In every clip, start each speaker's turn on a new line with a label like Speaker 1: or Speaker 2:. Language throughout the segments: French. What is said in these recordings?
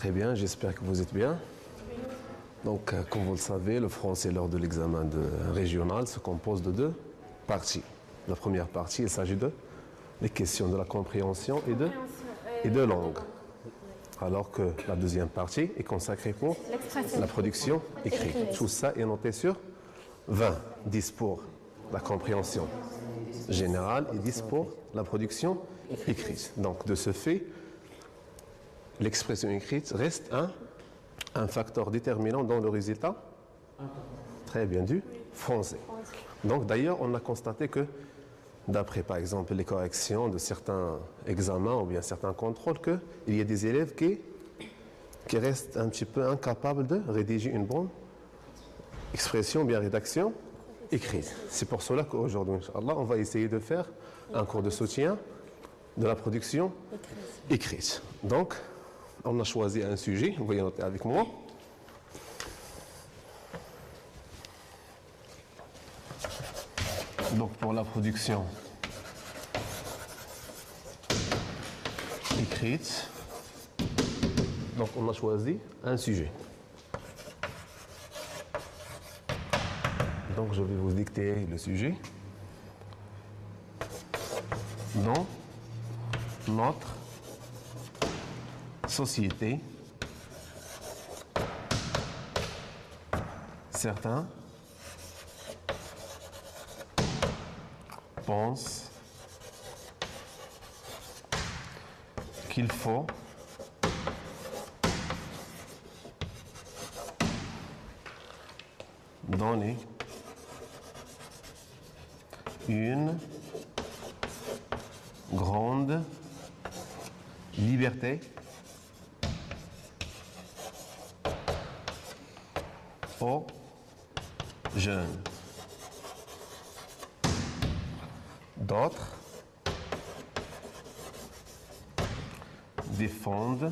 Speaker 1: Très bien, j'espère que vous êtes bien. Donc, comme vous le savez, le français lors de l'examen régional se compose de deux parties. La première partie, il s'agit de les questions de la compréhension et de langue. Alors que la deuxième partie est consacrée pour la production écrite. Tout ça est noté sur 20. 10 pour la compréhension générale et 10 pour la production écrite. Donc, de ce fait, l'expression écrite reste un facteur déterminant dans le résultat très bien du français. Donc d'ailleurs, on a constaté que d'après par exemple les corrections de certains examens ou bien certains contrôles, qu'il y a des élèves qui restent un petit peu incapables de rédiger une bonne expression ou bien rédaction écrite. C'est pour cela qu'aujourd'hui, Inch'Allah, on va essayer de faire un cours de soutien de la production écrite. Donc, on a choisi un sujet, vous voyez noter avec moi. Donc pour la production écrite, donc on a choisi un sujet. Donc je vais vous dicter le sujet. Dans notre société, certains pensent qu'il faut donner une grande liberté aux jeunes. D'autres défendent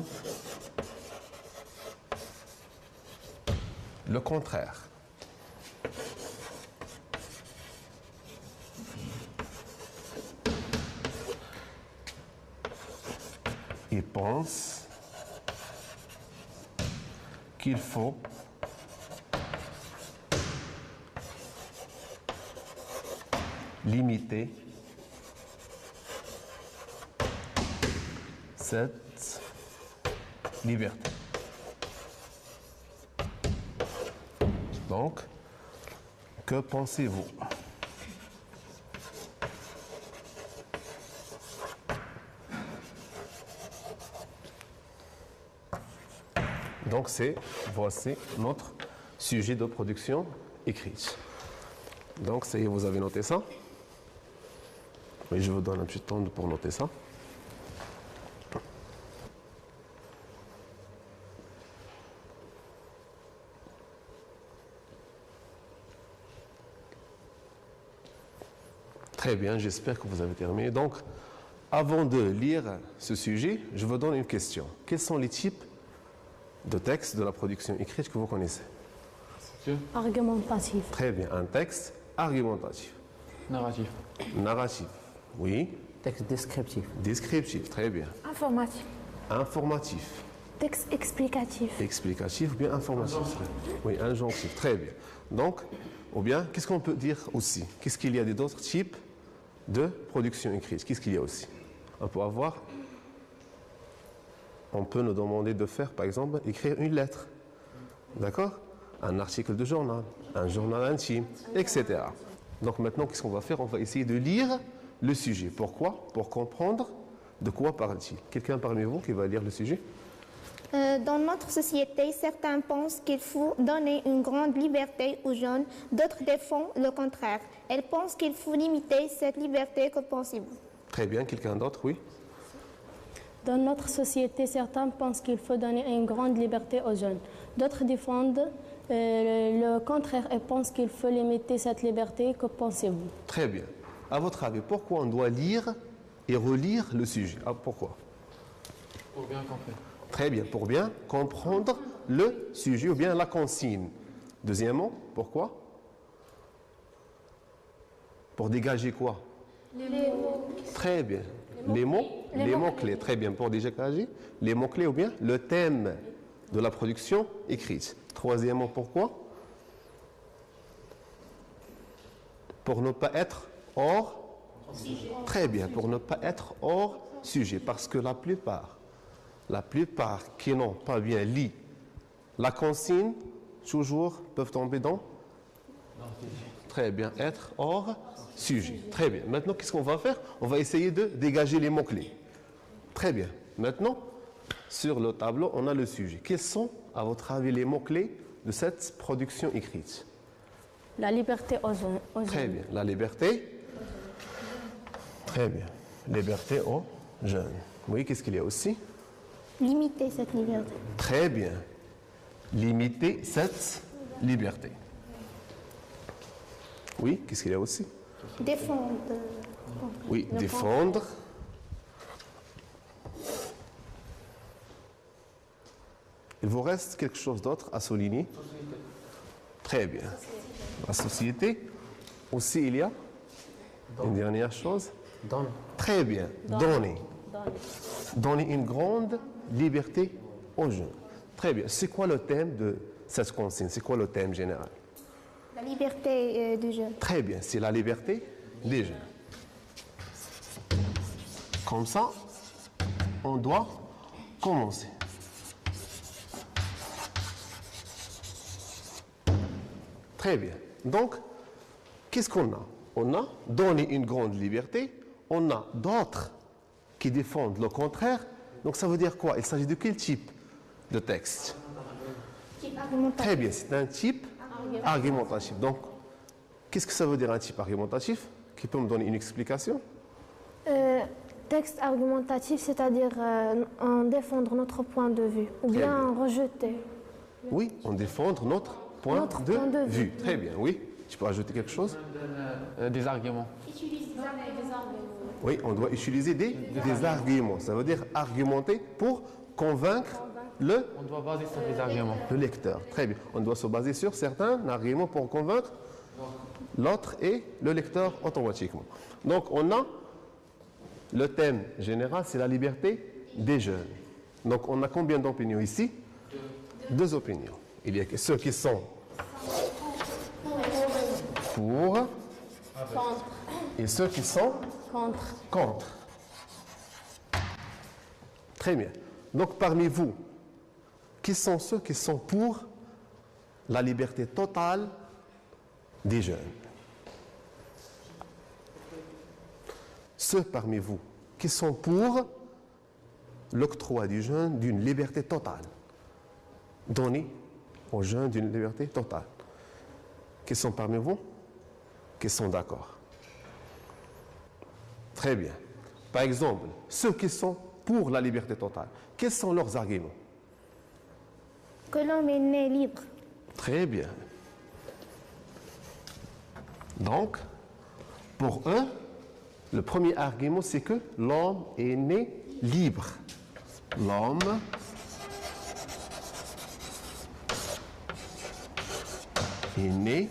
Speaker 1: le contraire. Et pensent qu'il faut limiter cette liberté. Donc, que pensez-vous? Donc, voici notre sujet de production écrite. Donc, ça y est, vous avez noté ça? Oui, je vous donne un petit temps pour noter ça. Très bien, j'espère que vous avez terminé. Donc, avant de lire ce sujet, je vous donne une question. Quels sont les types de textes de la production écrite que vous connaissez?
Speaker 2: Argumentatif.
Speaker 1: Très bien, un texte argumentatif.
Speaker 3: Narratif.
Speaker 1: Narratif, oui.
Speaker 4: Texte descriptif.
Speaker 1: Descriptif, très bien.
Speaker 2: Informatif.
Speaker 1: Informatif.
Speaker 2: Texte explicatif.
Speaker 1: Explicatif ou bien informatif? Oui, injonctif, très bien. Donc, ou bien, qu'est-ce qu'on peut dire aussi? Qu'est-ce qu'il y a d'autres types de production écrite? Qu'est-ce qu'il y a aussi? On peut nous demander de faire, par exemple, écrire une lettre. D'accord? Un article de journal, un journal intime, etc. Donc maintenant, qu'est-ce qu'on va faire? On va essayer de lire le sujet. Pourquoi? Pour comprendre de quoi parle-t-il. Quelqu'un parmi vous qui va lire le sujet?
Speaker 5: Dans notre société, certains pensent qu'il faut donner une grande liberté aux jeunes, d'autres défendent le contraire. Elles pensent qu'il faut limiter cette liberté. Que pensez-vous?
Speaker 1: Très bien, quelqu'un d'autre, oui?
Speaker 2: Dans notre société, certains pensent qu'il faut donner une grande liberté aux jeunes. D'autres défendent le contraire et pensent qu'il faut limiter cette liberté. Que pensez-vous?
Speaker 1: Très bien. À votre avis, pourquoi on doit lire et relire le sujet? Pourquoi?
Speaker 3: Pour bien comprendre.
Speaker 1: Très bien, pour bien comprendre le sujet ou bien la consigne. Deuxièmement, pourquoi? Pour dégager quoi?
Speaker 2: Les mots.
Speaker 1: Très bien. Les mots clés. Très bien. Pour dégager les mots clés ou bien le thème de la production écrite. Troisièmement, pourquoi? Pour ne pas être hors sujet. Très bien, pour ne pas être hors sujet. Parce que la plupart qui n'ont pas bien lu la consigne, toujours peuvent tomber dans? Très bien, être hors sujet. Très bien. Maintenant, qu'est-ce qu'on va faire? On va essayer de dégager les mots-clés. Très bien. Maintenant, sur le tableau, on a le sujet. Quels sont, à votre avis, les mots-clés de cette production écrite?
Speaker 2: La liberté aux jeunes.
Speaker 1: Très bien. La liberté. Très bien. Liberté aux jeunes. Oui, qu'est-ce qu'il y a aussi?
Speaker 5: Limiter cette liberté.
Speaker 1: Très bien. Limiter cette liberté. Oui, qu'est-ce qu'il y a aussi?
Speaker 5: Défendre.
Speaker 1: Oui, défendre. Il vous reste quelque chose d'autre à souligner? Très bien. La société. Aussi, il y a une dernière chose.
Speaker 3: Donne.
Speaker 1: Très bien. Donner. Donner une grande liberté aux jeunes. Très bien. C'est quoi le thème de cette consigne? C'est quoi le thème général?
Speaker 5: La liberté du jeune.
Speaker 1: Très bien. C'est la liberté des jeunes. Comme ça, on doit commencer. Très bien. Donc, qu'est-ce qu'on a? On a donné une grande liberté, on a d'autres qui défendent le contraire. Donc, ça veut dire quoi? Il s'agit de quel type de texte?
Speaker 5: Type argumentatif.
Speaker 1: Très bien, c'est un type argumentatif. Donc, qu'est-ce que ça veut dire un type argumentatif? Qui peut me donner une explication?
Speaker 4: Texte argumentatif, c'est-à-dire en défendre notre point de vue, ou
Speaker 1: Très
Speaker 4: bien
Speaker 1: bien.
Speaker 4: rejeter.
Speaker 1: Oui, on défendre notre point de vue. Très bien, oui. Tu peux ajouter quelque chose?
Speaker 3: Des arguments.
Speaker 1: Oui, on doit utiliser des arguments. Ça veut dire argumenter pour convaincre
Speaker 3: On doit baser sur des arguments.
Speaker 1: le lecteur. Très bien. On doit se baser sur certains arguments pour convaincre l'autre et le lecteur automatiquement. Donc, on a le thème général, c'est la liberté des jeunes. Donc, on a combien d'opinions ici? Deux opinions. Il y a ceux qui sont pour et ceux qui sont contre. Très bien. Donc, parmi vous, qui sont ceux qui sont pour la liberté totale des jeunes? Ceux parmi vous qui sont pour l'octroi du jeune d'une liberté totale. Donner aux jeunes d'une liberté totale. Qui sont parmi vous qui sont d'accord? Très bien. Par exemple, ceux qui sont pour la liberté totale, quels sont leurs arguments?
Speaker 5: Que l'homme est né libre.
Speaker 1: Très bien. Donc, pour eux, le premier argument, c'est que l'homme est né libre. L'homme est né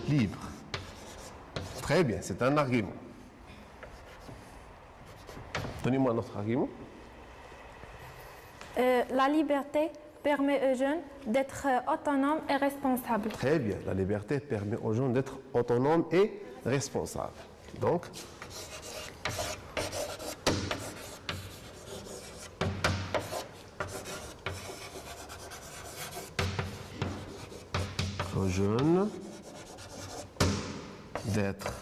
Speaker 1: libre. Très bien, c'est un argument. Donnez-moi notre argument.
Speaker 4: La liberté permet aux jeunes d'être autonomes et responsables.
Speaker 1: Très bien, la liberté permet aux gens d'être autonomes et responsables. Donc, aux jeunes d'être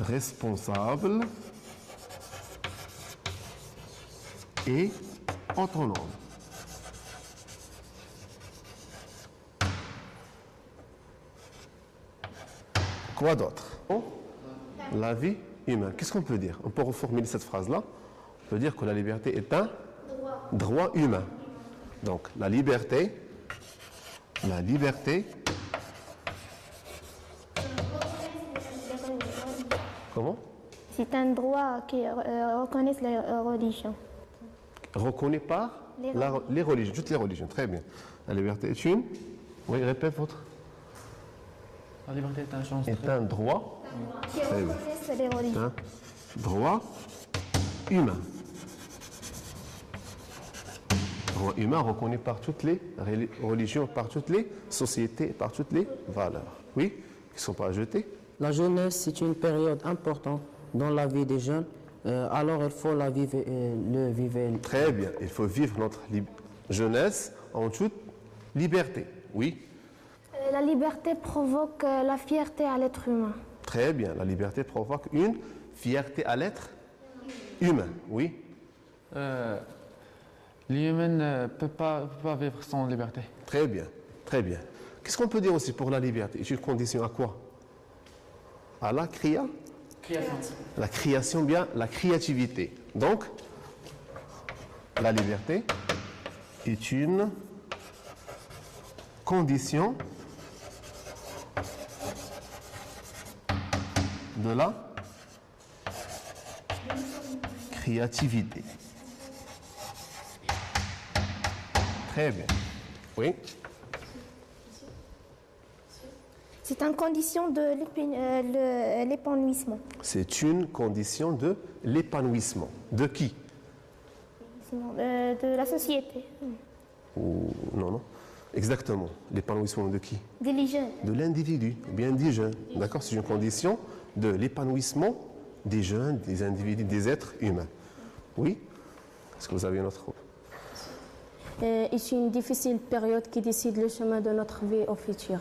Speaker 1: responsables et autonomes. Quoi d'autre? La vie humaine. Qu'est-ce qu'on peut dire? On peut reformuler cette phrase-là. On peut dire que la liberté est un droit humain. Donc, la liberté. Comment?
Speaker 5: C'est un droit qui reconnaît les religions.
Speaker 1: Reconnu par les religions, toutes les religions. Très bien. La liberté est une. Oui, répète votre.
Speaker 3: La liberté est un chance.
Speaker 1: Est un droit.
Speaker 5: Qui reconnaissent les religions.
Speaker 1: Un droit humain. Droit humain reconnu par toutes les religions, par toutes les sociétés, par toutes les valeurs. Oui, qui ne sont pas jetés.
Speaker 6: La jeunesse, c'est une période importante dans la vie des jeunes, alors il faut la vivre, le vivre.
Speaker 1: Très bien, il faut vivre notre jeunesse en toute liberté. Oui,
Speaker 4: La liberté provoque la fierté à l'être humain.
Speaker 1: très bien, la liberté provoque une fierté à l'être humain. Oui,
Speaker 3: L'humain ne peut pas vivre sans liberté.
Speaker 1: très bien, très bien. Qu'est-ce qu'on peut dire aussi pour la liberté? C'est une condition à quoi? À la la création, bien, la créativité. Donc, la liberté est une condition de la créativité. Très bien. Oui,
Speaker 5: C'est une condition de l'épanouissement.
Speaker 1: c'est une condition de l'épanouissement. De qui?
Speaker 5: De la société,
Speaker 1: Ou non, non. Exactement. L'épanouissement de qui?
Speaker 5: des jeunes.
Speaker 1: De l'individu, ou bien des jeunes. D'accord? C'est une condition de l'épanouissement des jeunes, des individus, des êtres humains. Oui? Est-ce que vous avez une autre?
Speaker 2: C'est une difficile période qui décide le chemin de notre vie au futur.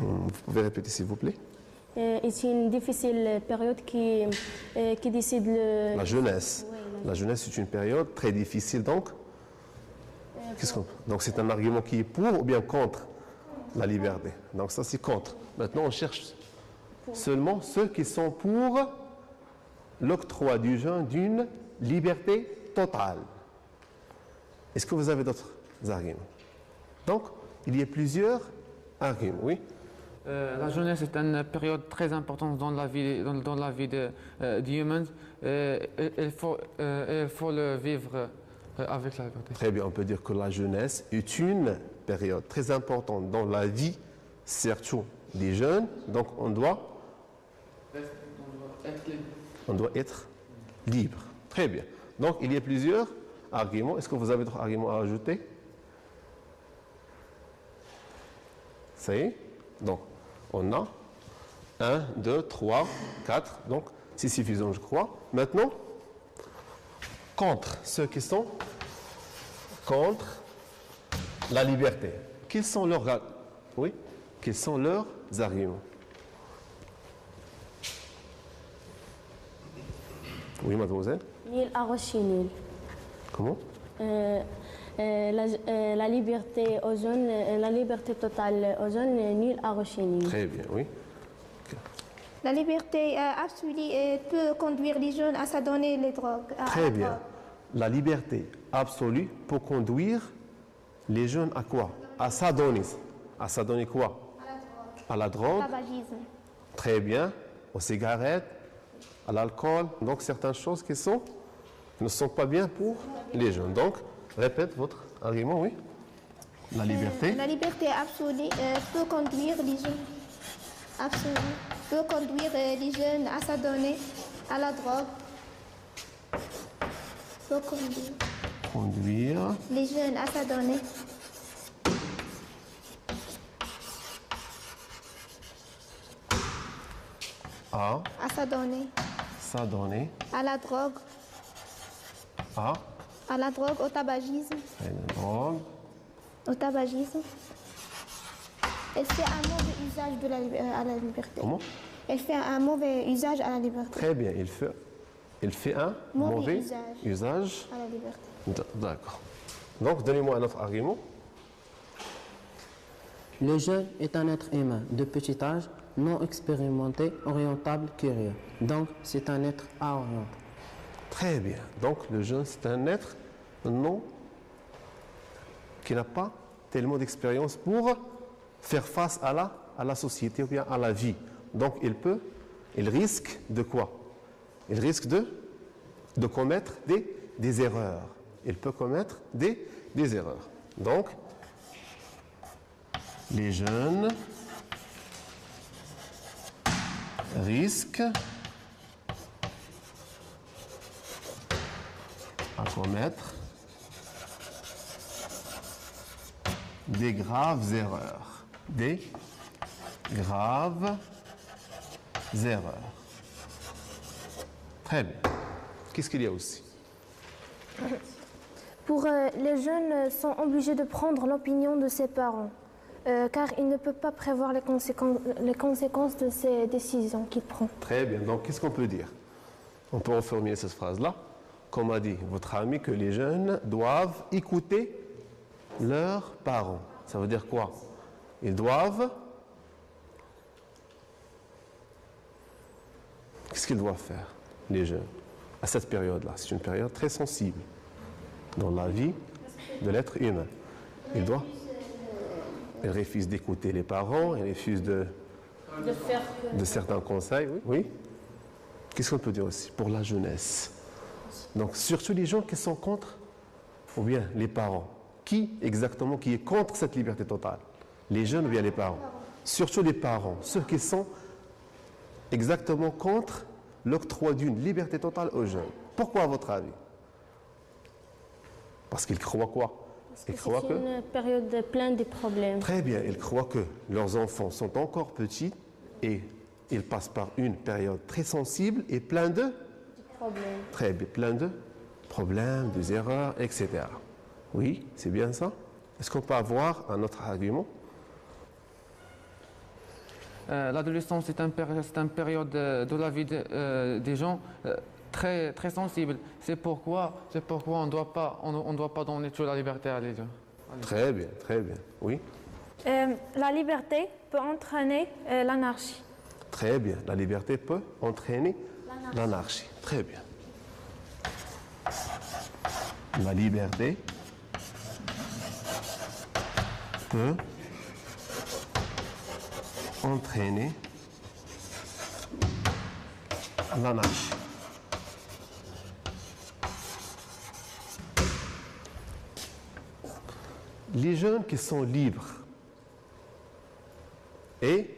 Speaker 1: Vous pouvez répéter s'il vous plaît?
Speaker 2: C'est une difficile période qui décide le...
Speaker 1: La jeunesse. La jeunesse, c'est une période très difficile, donc donc c'est un argument qui est pour ou bien contre la liberté. Donc ça, c'est contre. Maintenant, on cherche seulement ceux qui sont pour l'octroi du jeune d'une liberté totale. Est-ce que vous avez d'autres arguments? Donc, il y a plusieurs arguments, oui.
Speaker 3: La jeunesse est une période très importante dans la vie, des humains. Il faut le vivre avec la liberté.
Speaker 1: Très bien, on peut dire que la jeunesse est une période très importante dans la vie, surtout des jeunes. Donc, on doit être libre. Très bien. Donc, il y a plusieurs arguments. Est-ce que vous avez d'autres arguments à ajouter? Ça y est? Donc, on a 1, 2, 3, 4. Donc, c'est suffisant, je crois. Maintenant, contre ceux qui sont contre la liberté. Quels sont leurs, oui, quels sont leurs arguments? Oui, mademoiselle.
Speaker 2: Nil Aroshinil.
Speaker 1: Comment?
Speaker 2: La liberté aux jeunes, la liberté totale aux jeunes, Nil Aroshinil.
Speaker 1: Très bien, oui.
Speaker 5: La liberté absolue peut conduire les jeunes à s'adonner les drogues.
Speaker 1: Très bien. La liberté absolue peut conduire les jeunes à quoi? À s'adonner. À s'adonner quoi? À la drogue.
Speaker 5: Tabagisme.
Speaker 1: Très bien. Aux cigarettes, à l'alcool. Donc certaines choses qui ne sont pas bien pour les jeunes. Donc, répète votre argument, oui. La liberté.
Speaker 5: La liberté absolue peut conduire les jeunes. Absolue peut conduire les jeunes à s'adonner à la drogue. Peut
Speaker 1: Conduire.
Speaker 5: les jeunes à s'adonner.
Speaker 1: À s'adonner.
Speaker 5: À la drogue. À la drogue, au tabagisme.
Speaker 1: La drogue.
Speaker 5: Au tabagisme. Elle fait un mauvais usage à la liberté.
Speaker 1: Comment?
Speaker 5: Elle fait un mauvais usage à la liberté.
Speaker 1: Très bien. Il fait un mauvais usage
Speaker 5: à la liberté.
Speaker 1: D'accord. Donc, donnez-moi un autre argument.
Speaker 6: Le jeune est un être humain de petit âge, non expérimenté, orientable, curieux. Donc, c'est un être à orienter.
Speaker 1: Très bien. Donc, le jeune, c'est un être qui n'a pas tellement d'expérience pour faire face à la société ou bien à la vie. Donc, il risque de quoi? Il risque de commettre des erreurs. Il peut commettre des erreurs. Donc, les jeunes risquent à commettre des graves erreurs. Des graves erreurs. Très bien. Qu'est-ce qu'il y a aussi?
Speaker 4: Les jeunes sont obligés de prendre l'opinion de ses parents, car ils ne peuvent pas prévoir les conséquences de ces décisions qu'ils prennent.
Speaker 1: Très bien. Donc, qu'est-ce qu'on peut dire? On peut reformuler cette phrase-là. Comme a dit votre ami, que les jeunes doivent écouter leurs parents. Ça veut dire quoi? Ils doivent... Qu'est-ce qu'ils doivent faire, les jeunes, à cette période-là? C'est une période très sensible dans la vie de l'être humain. Ils refusent d'écouter les parents, ils refusent de certains conseils. Oui, oui. Qu'est-ce qu'on peut dire aussi pour la jeunesse? Donc, surtout les gens qui sont contre, ou bien les parents. Qui exactement qui est contre cette liberté totale? Les jeunes ou bien les parents? Surtout les parents, ceux qui sont exactement contre l'octroi d'une liberté totale aux jeunes. Pourquoi, à votre avis? Parce qu'ils croient quoi? Ils croient
Speaker 2: C'est une période pleine de problèmes.
Speaker 1: Très bien, ils croient que leurs enfants sont encore petits et ils passent par une période très sensible et plein de
Speaker 2: Problèmes.
Speaker 1: Très bien, plein de problèmes, des erreurs, etc. Oui, c'est bien ça. Est-ce qu'on peut avoir un autre argument?
Speaker 3: L'adolescence est une période de la vie des gens très, très sensible. C'est pourquoi on ne doit pas donner toute la liberté à les gens.
Speaker 1: Très bien, très bien. Oui,
Speaker 4: La liberté peut entraîner l'anarchie.
Speaker 1: très bien. La liberté peut entraîner l'anarchie. Très bien. La liberté peut entraîner l'anarchie. Les jeunes qui sont libres et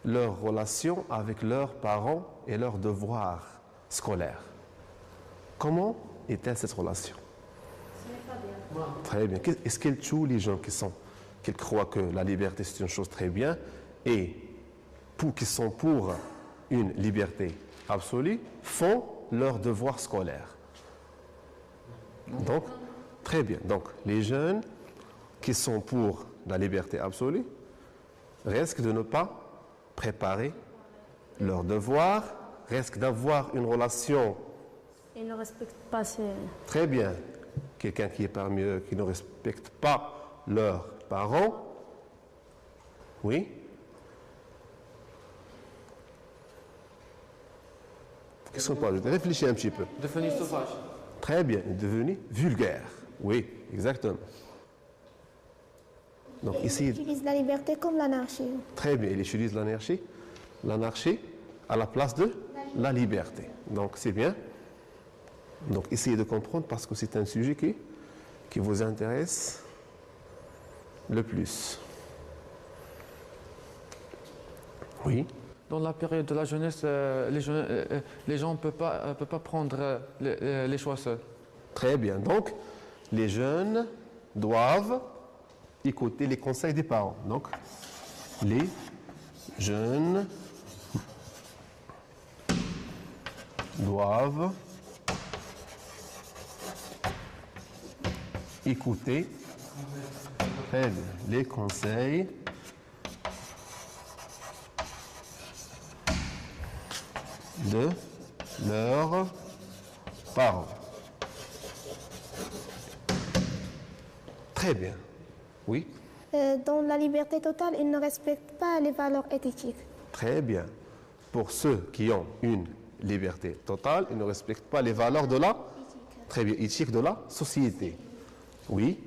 Speaker 1: leur relation avec leurs parents et leurs devoirs scolaires. Comment est-elle cette relation? Très bien. Est-ce qu'elle tue les gens qui croient que la liberté c'est une chose très bien et qui sont pour une liberté absolue font leurs devoirs scolaires? Donc, très bien. Donc, les jeunes qui sont pour la liberté absolue risquent de ne pas préparer leurs devoirs, risquent d'avoir une relation.
Speaker 2: Ils ne respectent pas ces...
Speaker 1: Très bien. Quelqu'un qui est parmi eux qui ne respecte pas leurs parents. Oui. Qu'est-ce qu'on parle? Réfléchis un petit peu.
Speaker 3: Devenu sauvage.
Speaker 1: Très bien. Devenu vulgaire. Oui, exactement. Donc ici,
Speaker 5: Il utilise la liberté comme l'anarchie.
Speaker 1: très bien, il utilise l'anarchie à la place de la liberté. Donc c'est bien. Donc essayez de comprendre parce que c'est un sujet qui vous intéresse le plus. Oui,
Speaker 3: Dans la période de la jeunesse, les gens ne peuvent pas prendre les choix seuls.
Speaker 1: très bien. Donc les jeunes doivent écouter les conseils des parents. Donc les jeunes doivent écouter très bien, les conseils de leurs parents. Très bien. Oui,
Speaker 5: Dans la liberté totale, il ne respecte pas les valeurs éthiques.
Speaker 1: très bien. Pour ceux qui ont une liberté totale, ils ne respectent pas les valeurs de la très bien, éthique de la société. Oui,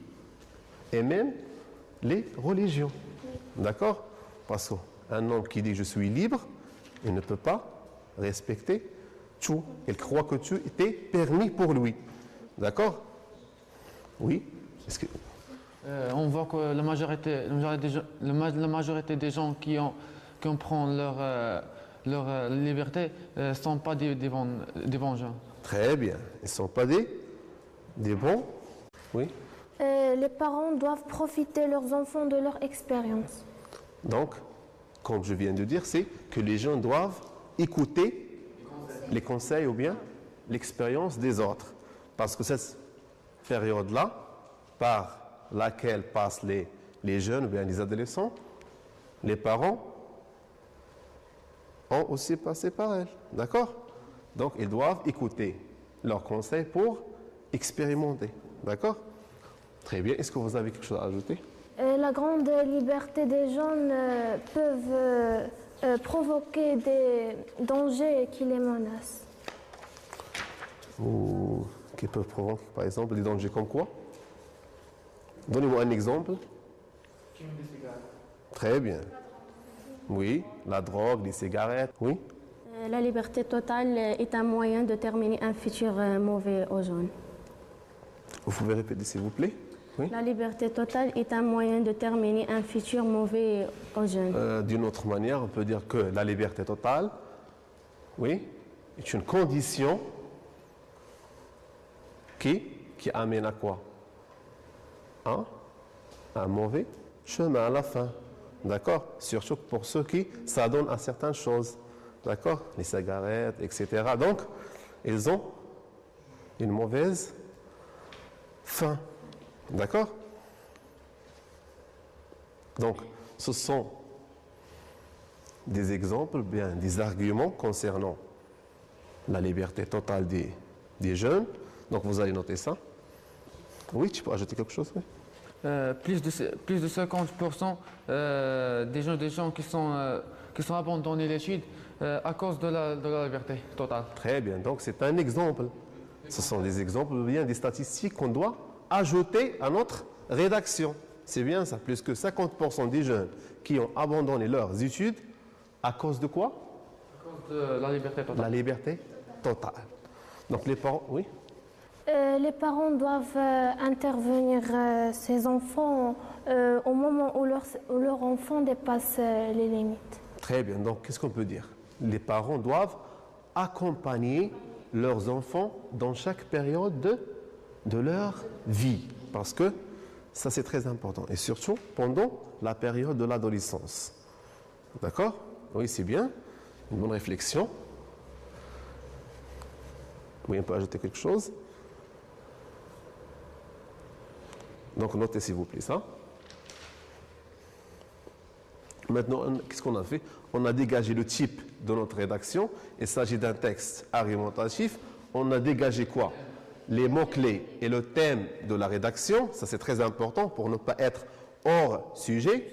Speaker 1: et même les religions. D'accord? Parce qu'un homme qui dit je suis libre, il ne peut pas respecter tout. Il croit que tout était permis pour lui. D'accord? Oui? Est-ce que...
Speaker 3: On voit que la majorité des gens qui prennent leur liberté ne sont pas des bons gens.
Speaker 1: Très bien. Ils ne sont pas des bons. Oui.
Speaker 4: Les parents doivent profiter leurs enfants de leur expérience.
Speaker 1: Donc, comme je viens de dire, c'est que les jeunes doivent écouter les conseils ou bien l'expérience des autres. Parce que cette période-là, par laquelle passent les jeunes ou bien les adolescents, les parents ont aussi passé par elle. D'accord? Donc, ils doivent écouter leurs conseils pour expérimenter. D'accord? Très bien. Est-ce que vous avez quelque chose à ajouter?
Speaker 4: La grande liberté des jeunes peuvent provoquer des dangers qui les menacent.
Speaker 1: Ou qui peuvent provoquer, par exemple, des dangers comme quoi? Donnez-moi un exemple. Très bien. Oui, la drogue, les cigarettes, oui.
Speaker 2: La liberté totale est un moyen de terminer un futur mauvais aux jeunes.
Speaker 1: Vous pouvez répéter, s'il vous plaît? Oui.
Speaker 2: La liberté totale est un moyen de terminer un futur mauvais aux jeunes.
Speaker 1: D'une autre manière, on peut dire que la liberté totale, oui, est une condition qui amène à quoi? Un mauvais chemin à la fin. D'accord? Surtout pour ceux qui s'adonnent à certaines choses. D'accord? Les cigarettes, etc. Donc, ils ont une mauvaise fin. D'accord? Donc, ce sont des exemples, bien des arguments concernant la liberté totale des jeunes. Donc, vous allez noter ça. Oui, tu peux ajouter quelque chose? Oui.
Speaker 3: Plus de 50% des gens qui sont abandonnés l'étude à cause de la liberté totale.
Speaker 1: Très bien, donc c'est un exemple. Ce sont des exemples, bien des statistiques qu'on doit ajouter à notre rédaction. C'est bien ça, plus que 50% des jeunes qui ont abandonné leurs études à cause de quoi?
Speaker 3: À cause de la liberté totale.
Speaker 1: La liberté totale. Donc les parents, oui?
Speaker 4: Les parents doivent intervenir ces enfants au moment où leur enfant dépasse les limites.
Speaker 1: Très bien, donc qu'est-ce qu'on peut dire? Les parents doivent accompagner leurs enfants dans chaque période de leur vie. Parce que ça, c'est très important. Et surtout pendant la période de l'adolescence. D'accord? Oui, c'est bien. Une bonne réflexion. Oui, on peut ajouter quelque chose? Donc, notez s'il vous plaît ça. Maintenant, qu'est-ce qu'on a fait? On a dégagé le type de notre rédaction. Il s'agit d'un texte argumentatif. On a dégagé quoi? Les mots-clés et le thème de la rédaction. Ça, c'est très important pour ne pas être hors sujet.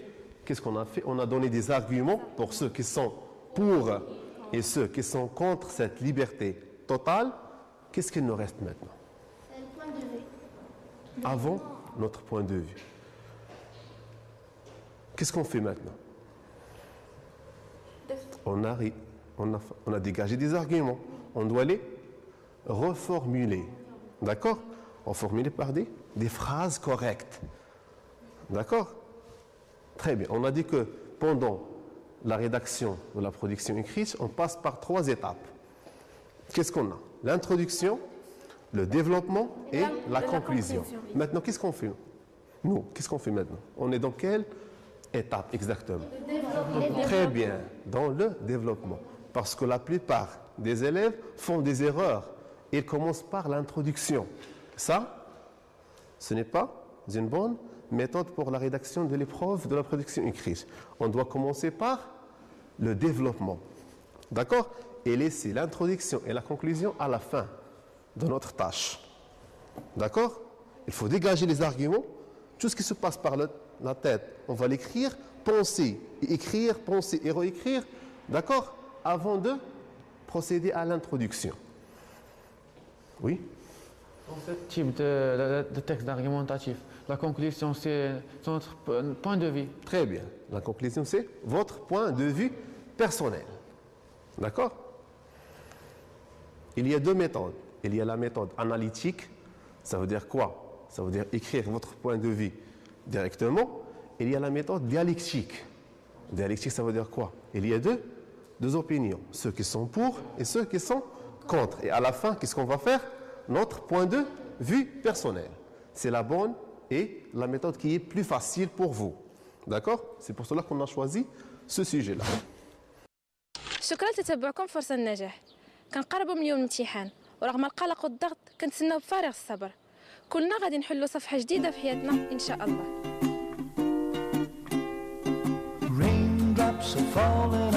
Speaker 1: Qu'est-ce qu'on a fait? On a donné des arguments pour ceux qui sont pour et ceux qui sont contre cette liberté totale. Qu'est-ce qu'il nous reste maintenant?
Speaker 5: Le point de vue.
Speaker 1: Avant notre point de vue. Qu'est-ce qu'on fait maintenant? On a dégagé des arguments. On doit les reformuler. D'accord? Reformuler par des phrases correctes. D'accord? Très bien. On a dit que pendant la rédaction de la production écrite, on passe par 3 étapes. Qu'est-ce qu'on a? L'introduction, le développement et la conclusion. Maintenant, qu'est-ce qu'on fait? Nous, qu'est-ce qu'on fait maintenant? On est dans quelle étape exactement? Très bien, dans le développement. Parce que la plupart des élèves font des erreurs. Ils commencent par l'introduction. Ça, ce n'est pas une bonne méthode pour la rédaction de l'épreuve de la production écrite. On doit commencer par le développement. D'accord? Et laisser l'introduction et la conclusion à la fin de notre tâche. D'accord? Il faut dégager les arguments. Tout ce qui se passe par la tête, on va l'écrire, penser et écrire, penser et réécrire. D'accord? Avant de procéder à l'introduction. Oui?
Speaker 3: Dans ce type de texte argumentatif, la conclusion, c'est notre point de vue.
Speaker 1: Très bien. La conclusion, c'est votre point de vue personnel. D'accord? Il y a 2 méthodes. Il y a la méthode analytique. Ça veut dire quoi? Ça veut dire écrire votre point de vue directement. Il y a la méthode dialectique. Dialectique, ça veut dire quoi? Il y a deux opinions. Ceux qui sont pour et ceux qui sont contre. Et à la fin, qu'est-ce qu'on va faire? Notre point de vue personnel. C'est la bonne et la méthode qui est plus facile pour vous. D'accord? C'est pour cela qu'on a choisi ce sujet-là.
Speaker 7: شكرا لتتبعكم فرصة النجاح. كنقربوا من يوم الامتحان ورغم القلق والضغط كنتسناو بفارغ الصبر. كلنا غادي نحلوا صفحة جديدة في حياتنا إن شاء الله.
Speaker 8: Raindrops are falling